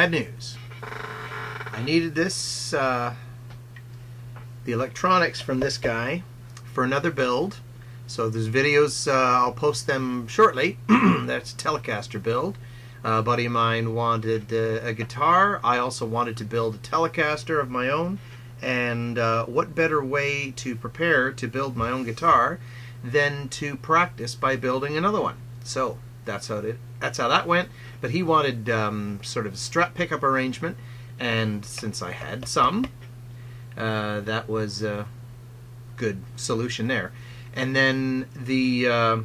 bad news. I needed this, the electronics from this guy for another build. So there's videos, I'll post them shortly. That's a Telecaster build. A buddy of mine wanted a guitar. I also wanted to build a Telecaster of my own. And what better way to prepare to build my own guitar than to practice by building another one? So that's how that went. But he wanted sort of a Strat pickup arrangement, and since I had some, that was a good solution there. And then the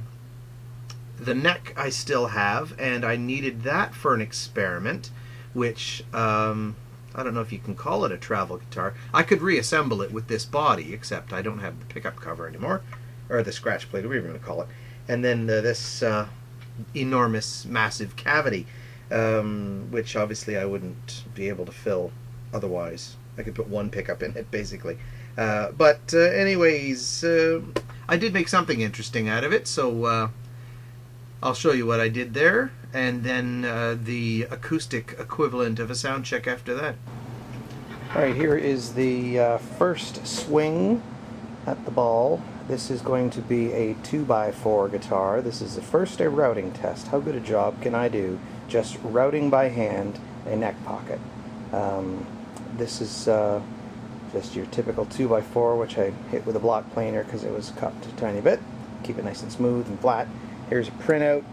neck I still have, and I needed that for an experiment, which I don't know if you can call it a travel guitar. I could reassemble it with this body, except I don't have the pickup cover anymore, or the scratch plate, whatever you want to call it. And then this enormous, massive cavity, which obviously I wouldn't be able to fill otherwise. I could put one pickup in it, basically. But anyways, I did make something interesting out of it, so I'll show you what I did there, and then the acoustic equivalent of a sound check after that. Alright, here is the first swing at the ball. This is going to be a 2x4 guitar. This is the first day routing test. How good a job can I do just routing by hand a neck pocket? This is just your typical 2x4, which I hit with a block planer because it was cupped a tiny bit. Keep it nice and smooth and flat. Here's a printout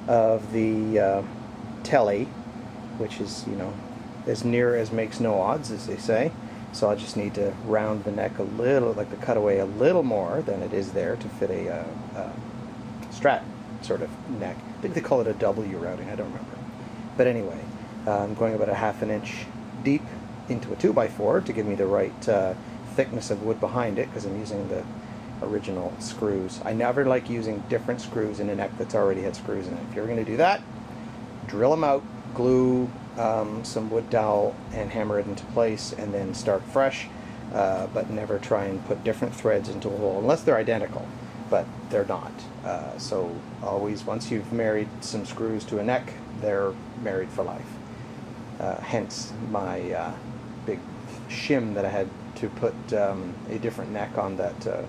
of the telly, which is, you know, as near as makes no odds, as they say. So I just need to round the neck a little, like the cutaway a little more than it is there to fit a Strat sort of neck. I think they call it a W routing, I don't remember. But anyway, I'm going about a ½ inch deep into a 2x4 to give me the right thickness of wood behind it, because I'm using the original screws. I never like using different screws in a neck that's already had screws in it. If you're going to do that, drill them out, glue some wood dowel and hammer it into place, and then start fresh, but never try and put different threads into a hole unless they're identical, but they're not. So always, once you've married some screws to a neck, they're married for life. Hence my big shim that I had to put a different neck on that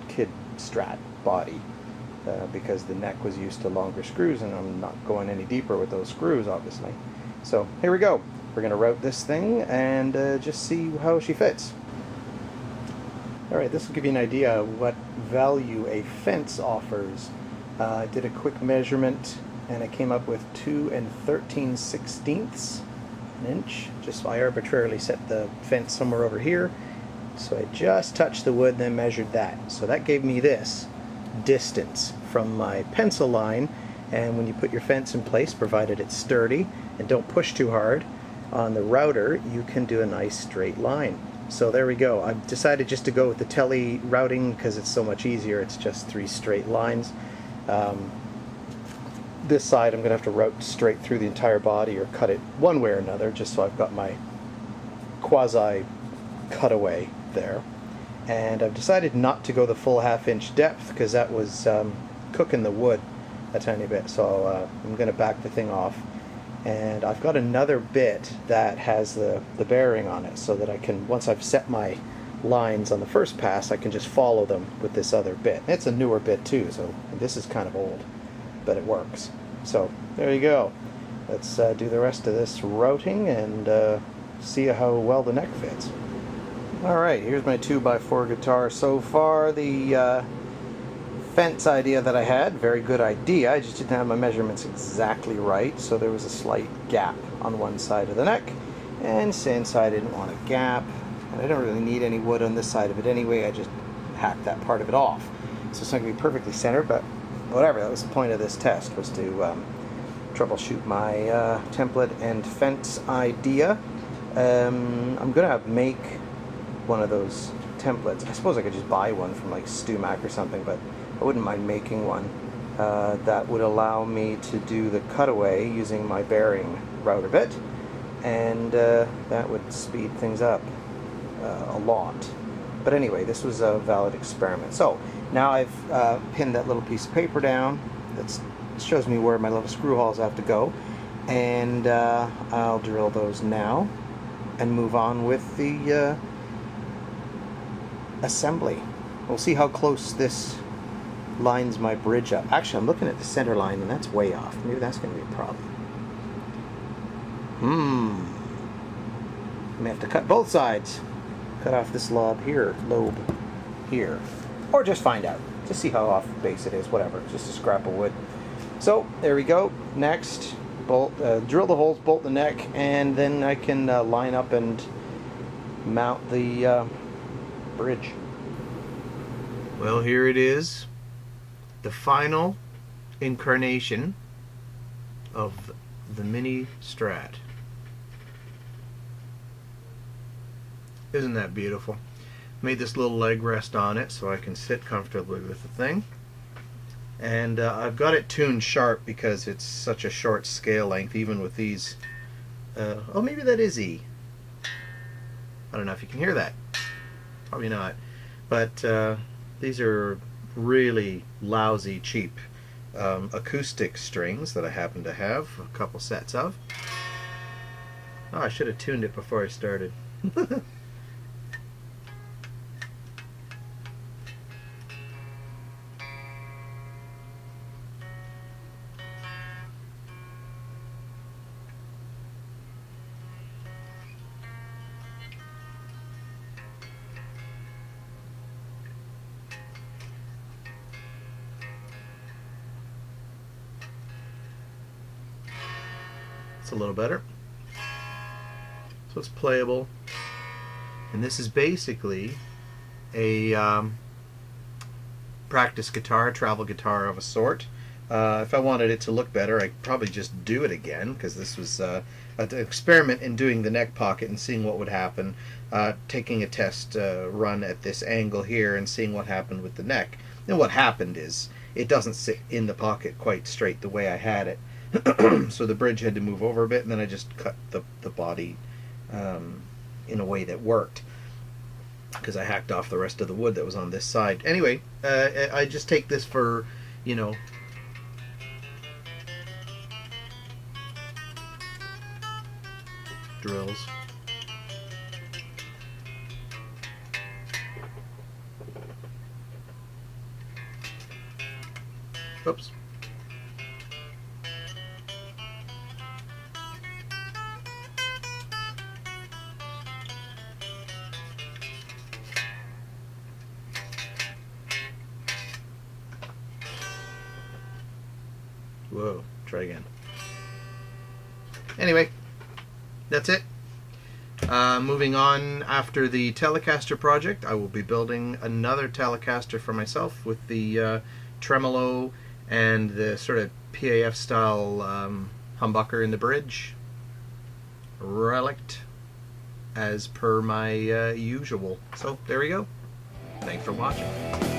Kid Strat body, because the neck was used to longer screws, and I'm not going any deeper with those screws, obviously. So here we go. We're going to route this thing and just see how she fits. Alright, this will give you an idea of what value a fence offers. I did a quick measurement and I came up with 2 13/16 an inch. Just I arbitrarily set the fence somewhere over here. So I just touched the wood, then measured that. So that gave me this distance from my pencil line. And when you put your fence in place, provided it's sturdy and don't push too hard on the router, you can do a nice straight line. So there we go. I've decided just to go with the tele routing because it's so much easier. It's just 3 straight lines. This side I'm going to have to route straight through the entire body or cut it one way or another, just so I've got my quasi cutaway there. And I've decided not to go the full ½ inch depth because that was cooking the wood a tiny bit. So I'm going to back the thing off. And I've got another bit that has the bearing on it, so that I can, once I've set my lines on the first pass, I can just follow them with this other bit. It's a newer bit too, so this is kind of old, but it works. So there you go. Let's do the rest of this routing and see how well the neck fits. Alright, here's my 2x4 guitar. So far, the fence idea that I had, very good idea. I just didn't have my measurements exactly right, so there was a slight gap on one side of the neck. And since I didn't want a gap, and I don't really need any wood on this side of it anyway, I just hacked that part of it off. So it's not going to be perfectly centered, but whatever. That was the point of this test, was to troubleshoot my template and fence idea. I'm going to make one of those templates. I suppose I could just buy one from like StuMac or something, but I wouldn't mind making one that would allow me to do the cutaway using my bearing router bit, and that would speed things up a lot. But anyway, this was a valid experiment. So now I've pinned that little piece of paper down that shows me where my little screw holes have to go, And I'll drill those now and move on with the assembly. We'll see how close this lines my bridge up. Actually, I'm looking at the center line and that's way off. Maybe that's going to be a problem. I may have to cut both sides. Cut off this lobe here, or just find out. Just see how off base it is, whatever. Just a scrap of wood. So there we go. Next, bolt, drill the holes, bolt the neck, and then I can line up and mount the bridge. Well, here it is, the final incarnation of the Mini Strat. Isn't that beautiful? Made this little leg rest on it so I can sit comfortably with the thing. And I've got it tuned sharp because it's such a short scale length, even with these. Oh, maybe that is E. I don't know if you can hear that. Probably not. But these are really lousy, cheap acoustic strings that I happen to have a couple sets of. Oh, I should have tuned it before I started. A little better. So it's playable, and this is basically a practice guitar, travel guitar of a sort. If I wanted it to look better, I'd probably just do it again, because this was an experiment in doing the neck pocket and seeing what would happen, taking a test run at this angle here and seeing what happened with the neck. And what happened is it doesn't sit in the pocket quite straight the way I had it. So the bridge had to move over a bit, and then I just cut the body in a way that worked, because I hacked off the rest of the wood that was on this side. Anyway, I just take this for, you know, drills. Oops. Whoa, try again. Anyway, that's it. Moving on, after the Telecaster project, I will be building another Telecaster for myself with the tremolo and the sort of PAF style humbucker in the bridge. Relict, as per my usual. So there we go. Thanks for watching.